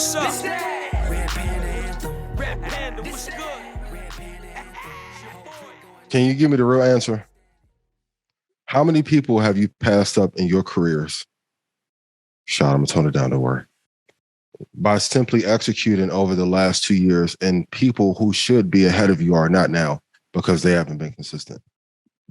what's up? Red Panda Anthem. Red Panda, what's good? Can you give me the real answer? How many people have you passed up in your careers? Sean, I'm going to tone it down, don't worry. By simply executing over the last 2 years, and people who should be ahead of you are not now because they haven't been consistent.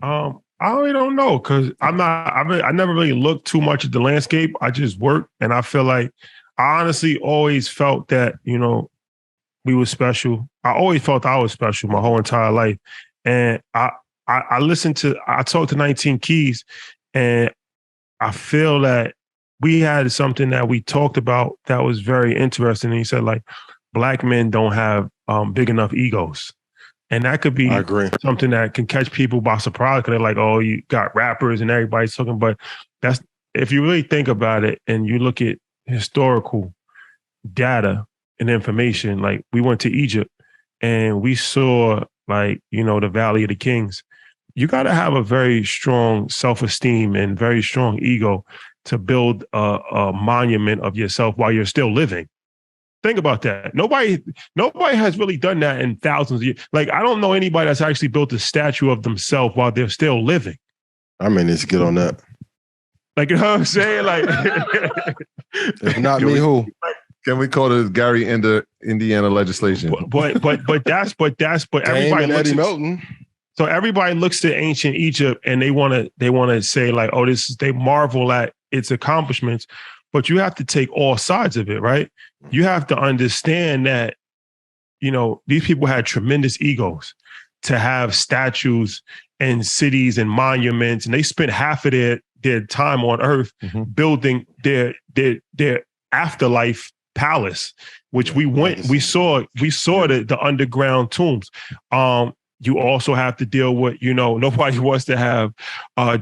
I really don't know because I never really looked too much at the landscape. I just work, and I feel like I honestly always felt that, we were special. I always felt I was special my whole entire life. And I talked to 19 Keys, and I feel that we had something that we talked about that was very interesting. And he said, like, Black men don't have big enough egos. And that could be something that can catch people by surprise because they're like, oh, you got rappers and everybody's talking. But that's, if you really think about it and you look at historical data and information, like we went to Egypt and we saw, like, the Valley of the Kings. You got to have a very strong self-esteem and very strong ego to build a monument of yourself while you're still living. Think about that. Nobody has really done that in thousands of years. Like, I don't know anybody that's actually built a statue of themselves while they're still living. I mean, let's get on that. Like, you know what I'm saying? Like, if not me, who? Can we call it Gary in the Indiana legislation? But everybody looks at Melton. So everybody looks to ancient Egypt and they want to say, like, oh, they marvel at its accomplishments. But you have to take all sides of it, right? You have to understand that, these people had tremendous egos to have statues and cities and monuments, and they spent half of their time on Earth building their afterlife palace, which we saw the underground tombs. You also have to deal with, nobody wants to have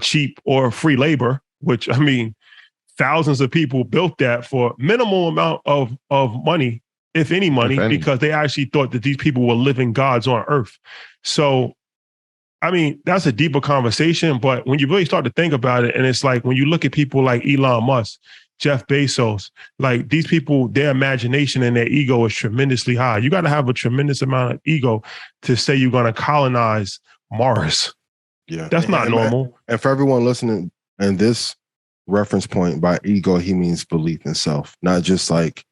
cheap or free labor, which, I mean, thousands of people built that for minimal amount of money, if any money, because they actually thought that these people were living gods on Earth. So, I mean, that's a deeper conversation, but when you really start to think about it, and it's like when you look at people like Elon Musk, Jeff Bezos, like these people, their imagination and their ego is tremendously high. You got to have a tremendous amount of ego to say you're going to colonize Mars. Yeah. That's not normal. And for everyone listening, and this reference point by ego, he means belief in self, not just like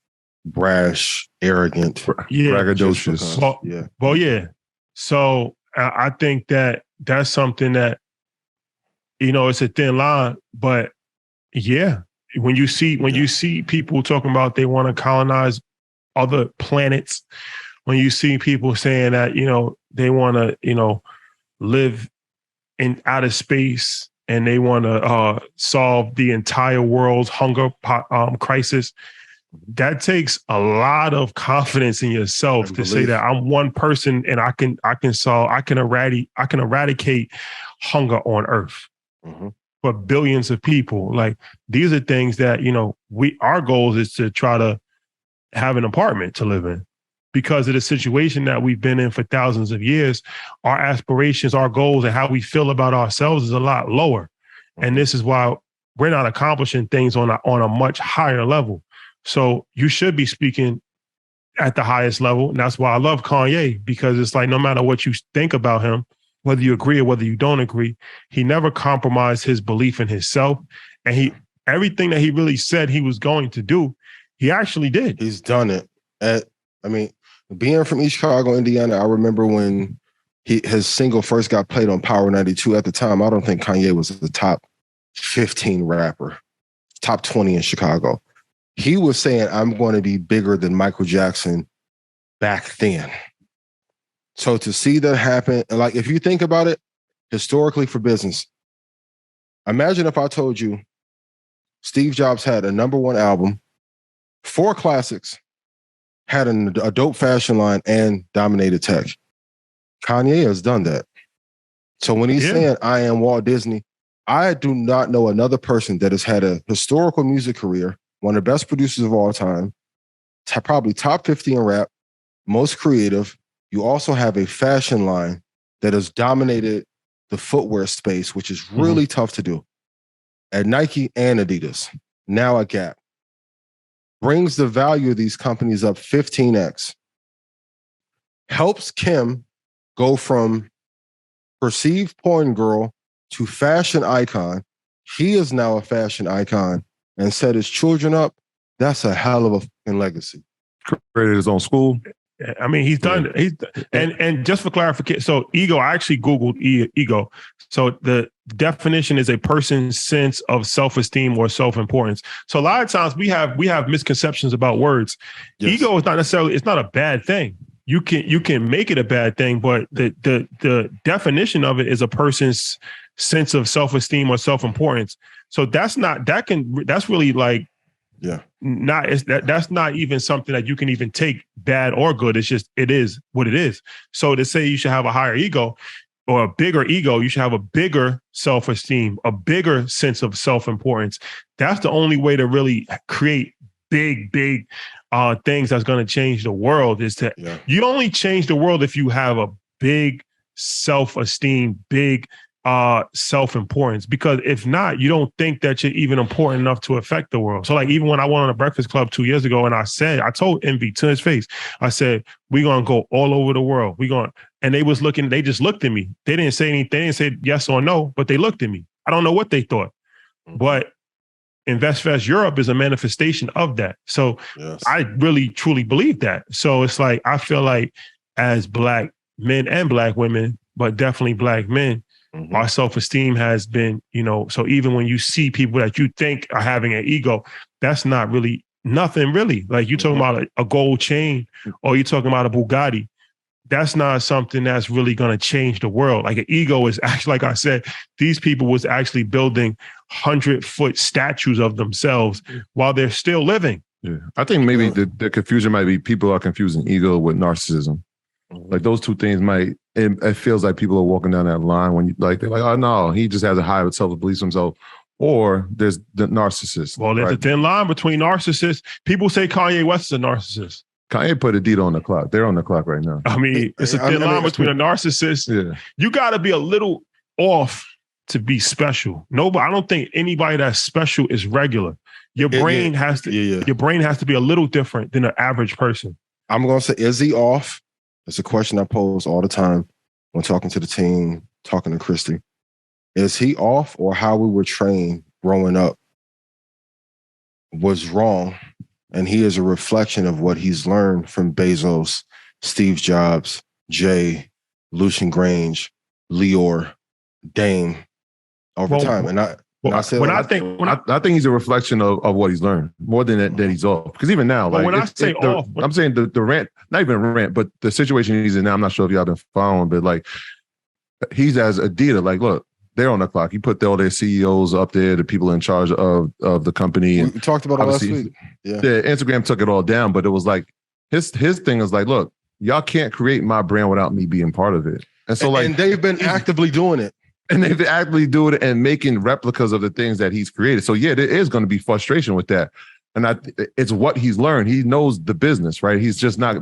brash, arrogant, braggadocious. Well, yeah. So I think that that's something that, it's a thin line, but yeah. When you see people talking about they want to colonize other planets, when you see people saying that, they want to, live in outer space and they want to solve the entire world's hunger crisis, that takes a lot of confidence in yourself to say that I'm one person and I can eradicate hunger on Earth. Mm-hmm. For billions of people. Like, these are things that, our goal is to try to have an apartment to live in. Because of the situation that we've been in for thousands of years, our aspirations, our goals, and how we feel about ourselves is a lot lower. And this is why we're not accomplishing things on a much higher level. So you should be speaking at the highest level. And that's why I love Kanye, because it's like, no matter what you think about him, whether you agree or whether you don't agree, he never compromised his belief in himself. And everything that he really said he was going to do, he actually did. He's done it. Being from East Chicago, Indiana, I remember when his single first got played on Power 92. At the time, I don't think Kanye was the top 15 rapper, top 20 in Chicago. He was saying, I'm going to be bigger than Michael Jackson back then. So to see that happen, like, if you think about it historically for business, imagine if I told you Steve Jobs had a #1 album, 4 classics, had a dope fashion line, and dominated tech. Kanye has done that. So when he's saying, I am Walt Disney, I do not know another person that has had a historical music career, one of the best producers of all time, probably top 50 in rap, most creative. You also have a fashion line that has dominated the footwear space, which is really tough to do. At Nike and Adidas, now at Gap. brings the value of these companies up 15x, helps Kim go from perceived porn girl to fashion icon. He is now a fashion icon and set his children up. That's a hell of a fucking legacy. Created his own school. I mean, he's done. And just for clarification, so ego. I actually googled ego. So the definition is a person's sense of self-esteem or self-importance. So a lot of times we have misconceptions about words. Yes. Ego is not necessarily. It's not a bad thing. You can make it a bad thing, but the definition of it is a person's sense of self-esteem or self-importance. So that's really like. Yeah. That's not even something that you can even take bad or good. It's just, it is what it is. So to say you should have a higher ego or a bigger ego, you should have a bigger self-esteem, a bigger sense of self-importance. That's the only way to really create big things that's going to change the world. Is that you only change the world if you have a big self-esteem, big self-importance, because if not, you don't think that you're even important enough to affect the world. So like even when I went on a Breakfast Club 2 years ago and I told Envy to his face, I said, we're going to go all over the world. And they just looked at me. They didn't say anything. They didn't say yes or no, but they looked at me. I don't know what they thought, but InvestFest Europe is a manifestation of that. So yes. I really, truly believe that. So it's like, I feel like as Black men and Black women, but definitely Black men, our self-esteem has been, so even when you see people that you think are having an ego, that's not really nothing really. Like you're talking about a gold chain or you're talking about a Bugatti. That's not something that's really going to change the world. Like an ego is actually, like I said, these people was actually building 100-foot statues of themselves while they're still living. Yeah, I think maybe the confusion might be people are confusing ego with narcissism. Like those two things it feels like people are walking down that line when they're like, oh no, he just has a high self-belief himself. Or there's the narcissist. Well, there's a thin line between narcissists. People say Kanye West is a narcissist. Kanye put Adidas on the clock. They're on the clock right now. I mean, it's a thin line between a narcissist. Yeah. You got to be a little off to be special. I don't think anybody that's special is regular. Your brain has to be a little different than an average person. I'm going to say, is he off? It's a question I pose all the time when talking to the team, talking to Christy. Is he off, or how we were trained growing up was wrong? And he is a reflection of what he's learned from Bezos, Steve Jobs, Jay, Lucian Grange, Lior, Dame over time. And I think he's a reflection of what he's learned more than that he's off. Because even now, like I'm saying the rant, not even rant, but the situation he's in now. I'm not sure if y'all been following, but like he's as Adidas. Like, look, they're on the clock. He put all their CEOs up there, the people in charge of the company. And we talked about it last week. Yeah, Instagram took it all down, but it was like his thing is like, look, y'all can't create my brand without me being part of it. And so and they've been actively doing it. And they've actively doing it and making replicas of the things that he's created. So yeah, there is going to be frustration with that. And it's what he's learned. He knows the business, right? He's just not,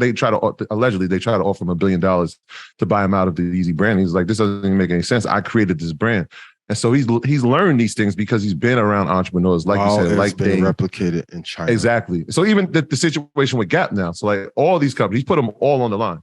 allegedly they try to offer him $1 billion to buy him out of the Easy brand. He's like, this doesn't even make any sense. I created this brand. And so he's learned these things because he's been around entrepreneurs, like you said, like been replicated in China. Exactly. So even the situation with Gap now, so like all these companies, he's put them all on the line.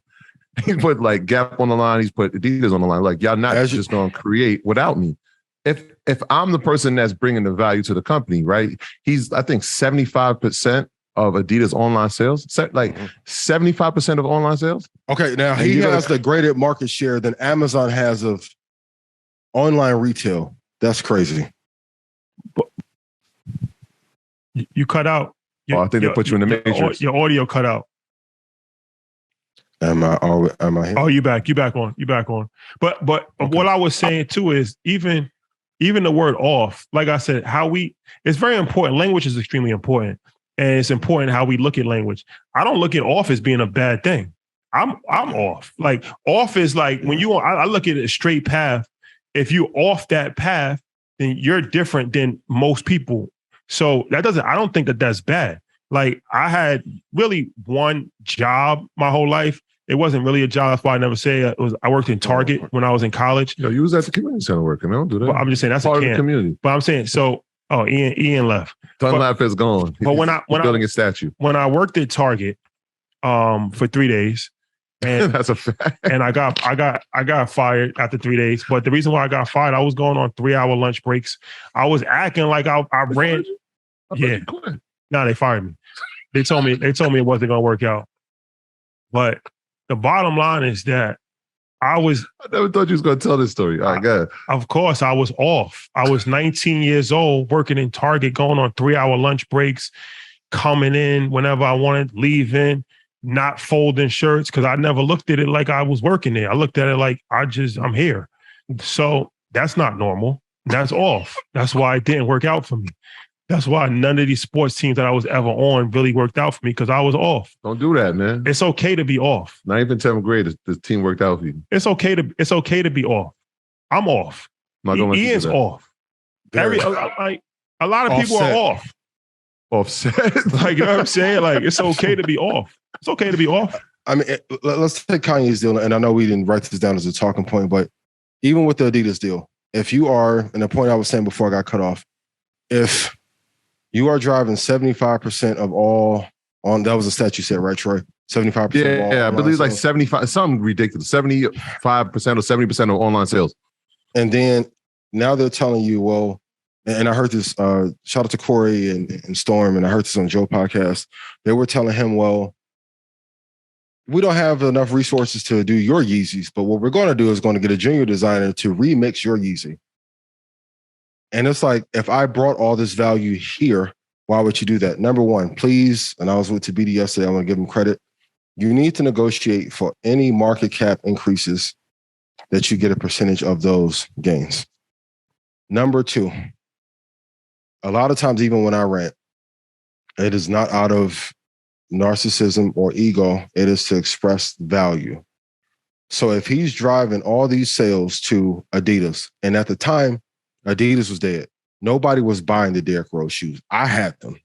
He's put like Gap on the line. He's put Adidas on the line. Like, y'all not just going to create without me. If I'm the person that's bringing the value to the company, right? He's, I think, 75% of Adidas online sales, like 75% of online sales. Okay, now he has the greater market share than Amazon has of online retail. That's crazy. But you cut out. I think they put you in the matrix. Your audio cut out. Am I here? Oh, you back on. But okay. What I was saying too is even the word off, like I said, it's very important. Language is extremely important. And it's important how we look at language. I don't look at off as being a bad thing. I'm off. Like off is like when I look at a straight path. If you off that path, then you're different than most people. So I don't think that that's bad. Like I had really one job my whole life. It wasn't really a job. That's why I never say it. I worked in Target when I was in college. No, you was at the community center working. Don't do that. Well, I'm just saying that's part of the community. But I'm saying, so Oh, Ian left. Dunlap is gone. But when building a statue. When I worked at Target for 3 days, and that's a fact. And I got fired after 3 days. But the reason why I got fired, I was going on 3-hour lunch breaks. I was acting like I ran. Yeah. No, they fired me. They told me it wasn't gonna work out. But the bottom line is that I never thought you was gonna tell this story. All right, go ahead. Of course, I was off. I was 19 years old, working in Target, going on 3-hour lunch breaks, coming in whenever I wanted, leaving, not folding shirts, because I never looked at it like I was working there. I looked at it like I'm here. So that's not normal. That's off. That's why it didn't work out for me. That's why none of these sports teams that I was ever on really worked out for me, because I was off. Don't do that, man. It's okay to be off. Not even 10th grade, the team worked out for you. It's okay to be off. I'm off. Ian's off. A lot of people are off. Offset. Like, you know what I'm saying? Like, it's okay to be off. It's okay to be off. I mean, let's take Kanye's deal, and I know we didn't write this down as a talking point, but even with the Adidas deal, if you are, and the point I was saying before I got cut off, if you are driving 75% of all on, that was a stat you said, right, Troy? 75%. Yeah, I believe like 75, something ridiculous. 75% or 70% of online sales. And then now they're telling you, well, and I heard this, shout out to Corey and Storm, and I heard this on Joe podcast. They were telling him, well, we don't have enough resources to do your Yeezys, but what we're going to do is going to get a junior designer to remix your Yeezy. And it's like, if I brought all this value here, why would you do that? Number one, please, and I was with Tabiti yesterday, I want to give him credit. You need to negotiate for any market cap increases that you get a percentage of those gains. Number two, a lot of times, even when I rant, it is not out of narcissism or ego. It is to express value. So if he's driving all these sales to Adidas, and at the time, Adidas was dead. Nobody was buying the Derrick Rose shoes. I had them.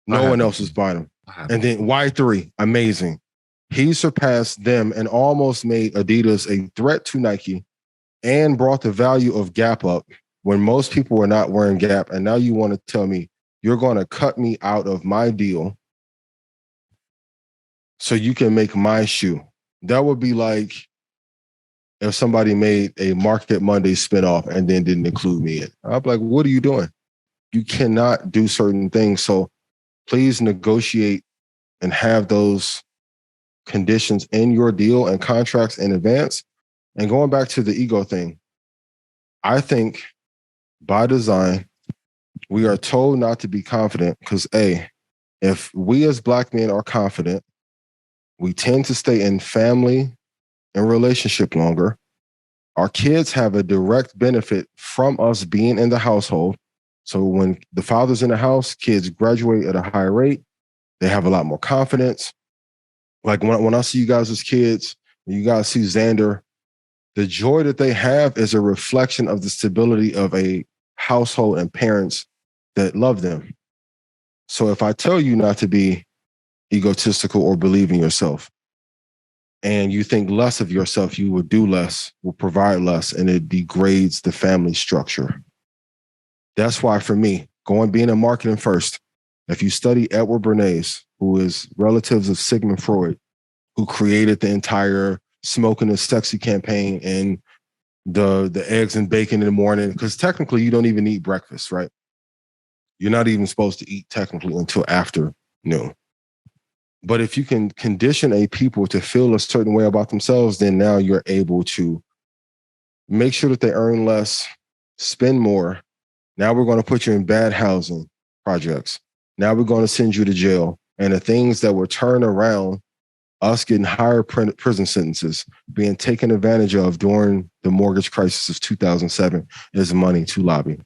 No one else was buying them. And then Y3, amazing. He surpassed them and almost made Adidas a threat to Nike and brought the value of Gap up when most people were not wearing Gap. And now you want to tell me you're going to cut me out of my deal so you can make my shoe. That would be like if somebody made a Market Monday spinoff and then didn't include me in. I'm like, what are you doing? You cannot do certain things. So please negotiate and have those conditions in your deal and contracts in advance. And going back to the ego thing, I think by design, we are told not to be confident because if we as Black men are confident, we tend to stay in family and relationship longer. Our kids have a direct benefit from us being in the household. So when the father's in the house, kids graduate at a higher rate. They have a lot more confidence. Like when I see you guys as kids, when you guys see Xander, the joy that they have is a reflection of the stability of a household and parents that love them. So if I tell you not to be egotistical or believe in yourself, and you think less of yourself, you will do less, will provide less, and it degrades the family structure. That's why for me, being in marketing first, if you study Edward Bernays, who is relatives of Sigmund Freud, who created the entire Smoking is Sexy campaign and the eggs and bacon in the morning, because technically you don't even eat breakfast, right? You're not even supposed to eat technically until afternoon. But if you can condition a people to feel a certain way about themselves, then now you're able to make sure that they earn less, spend more. Now we're going to put you in bad housing projects. Now we're going to send you to jail. And the things that will turn around us getting higher prison sentences, being taken advantage of during the mortgage crisis of 2007 is money to lobby.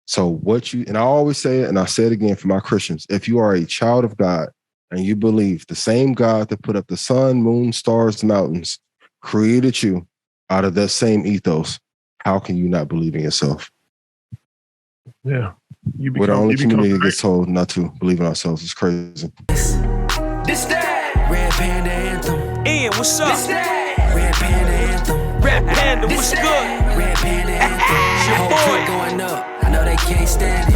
So and I always say it, and I say it again for my Christians, if you are a child of God, and you believe the same God that put up the sun, moon, stars, mountains, created you out of that same ethos, how can you not believe in yourself? Yeah. We're the only community that gets told not to believe in ourselves. It's crazy. This that Red Panda Anthem. Ian, what's up? This that Red Panda Anthem. Red Panda, what's good? Red Panda Anthem. Your boy going up. I know they can't stand it.